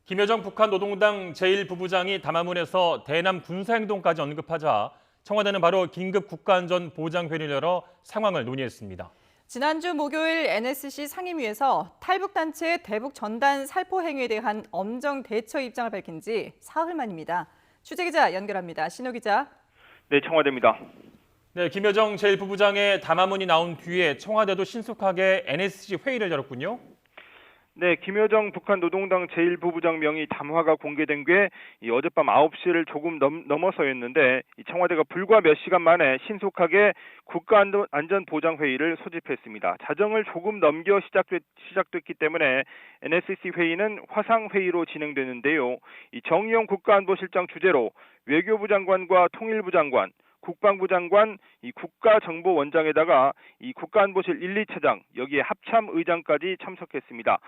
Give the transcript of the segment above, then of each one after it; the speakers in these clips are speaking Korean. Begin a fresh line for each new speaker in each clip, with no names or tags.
김여정 북한 노동당 제1부부장이 담화문에서 대남 군사행동까지 언급하자 청와대는 바로 긴급 국가안전보장회의를 열어 상황을 논의했습니다.
지난주 목요일 NSC 상임위에서 탈북단체의 대북 전단 살포 행위에 대한 엄정 대처 입장을 밝힌 지 사흘 만입니다. 취재기자 연결합니다. 신호 기자.
네, 청와대입니다.
네, 김여정 제1부부장의 담화문이 나온 뒤에 청와대도 신속하게 NSC 회의를 열었군요.
네, 김여정 북한 노동당 제1부부장 명의 담화가 공개된 게 어젯밤 9시를 조금 넘어서였는데 청와대가 불과 몇 시간 만에 신속하게 국가안전보장회의를 소집했습니다. 자정을 조금 넘겨 시작됐기 때문에 NSC 회의는 화상회의로 진행되는데요. 정의용 국가안보실장 주재로 외교부 장관과 통일부 장관, 국방부 장관, 국가정보원장에다가 국가안보실 1, 2차장, 여기에 합참의장까지 참석했습니다.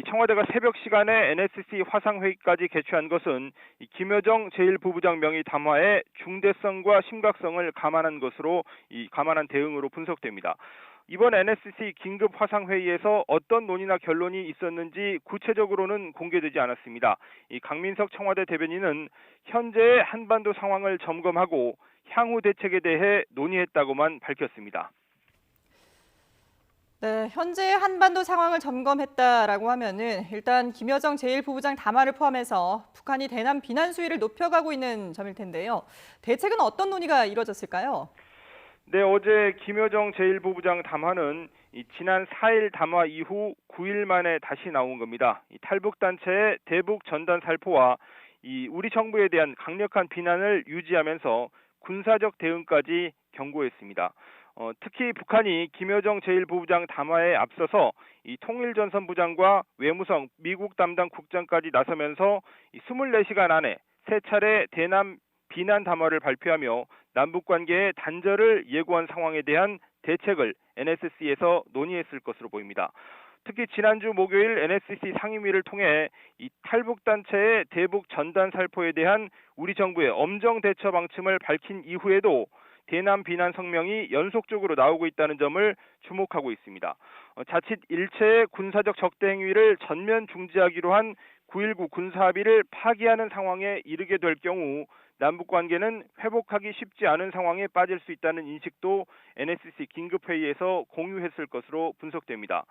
청와대가 새벽 시간에 NSC 화상회의까지 개최한 것은 김여정 제1부부장 명의 담화의 중대성과 심각성을 감안한 대응으로 분석됩니다. 이번 NSC 긴급 화상회의에서 어떤 논의나 결론이 있었는지 구체적으로는 공개되지 않았습니다. 강민석 청와대 대변인은 현재의 한반도 상황을 점검하고 향후 대책에 대해 논의했다고만 밝혔습니다.
네, 현재 한반도 상황을 점검했다라고 하면은 일단 김여정 제1부부장 담화를 포함해서 북한이 대남 비난 수위를 높여가고 있는 점일 텐데요. 대책은 어떤 논의가 이루어졌을까요?
네, 어제 김여정 제1부부장 담화는 지난 4일 담화 이후 9일 만에 다시 나온 겁니다. 탈북단체의 대북 전단 살포와 우리 정부에 대한 강력한 비난을 유지하면서 군사적 대응까지 경고했습니다. 특히 북한이 김여정 제1부부장 담화에 앞서서 통일전선부장과 외무성 미국 담당 국장까지 나서면서 24시간 안에 세 차례 대남 비난 담화를 발표하며 남북 관계의 단절을 예고한 상황에 대한 대책을 NSC에서 논의했을 것으로 보입니다. 특히 지난주 목요일 NSC 상임위를 통해 탈북단체의 대북 전단 살포에 대한 우리 정부의 엄정 대처 방침을 밝힌 이후에도 대남 비난 성명이 연속적으로 나오고 있다는 점을 주목하고 있습니다. 자칫 일체의 군사적 적대 행위를 전면 중지하기로 한 9.19 군사합의를 파기하는 상황에 이르게 될 경우 남북 관계는 회복하기 쉽지 않은 상황에 빠질 수 있다는 인식도 NSC 긴급회의에서 공유했을 것으로 분석됩니다.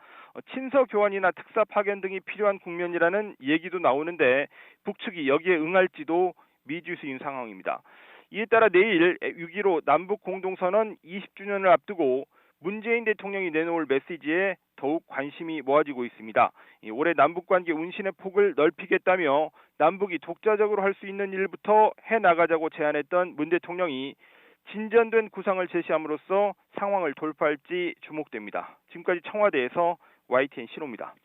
친서 교환이나 특사 파견 등이 필요한 국면이라는 얘기도 나오는데 북측이 여기에 응할지도 미지수인 상황입니다. 이에 따라 내일 6.15 남북 공동선언 20주년을 앞두고 문재인 대통령이 내놓을 메시지에 더욱 관심이 모아지고 있습니다. 올해 남북관계 운신의 폭을 넓히겠다며 남북이 독자적으로 할 수 있는 일부터 해나가자고 제안했던 문 대통령이 진전된 구상을 제시함으로써 상황을 돌파할지 주목됩니다. 지금까지 청와대에서 YTN 신호입니다.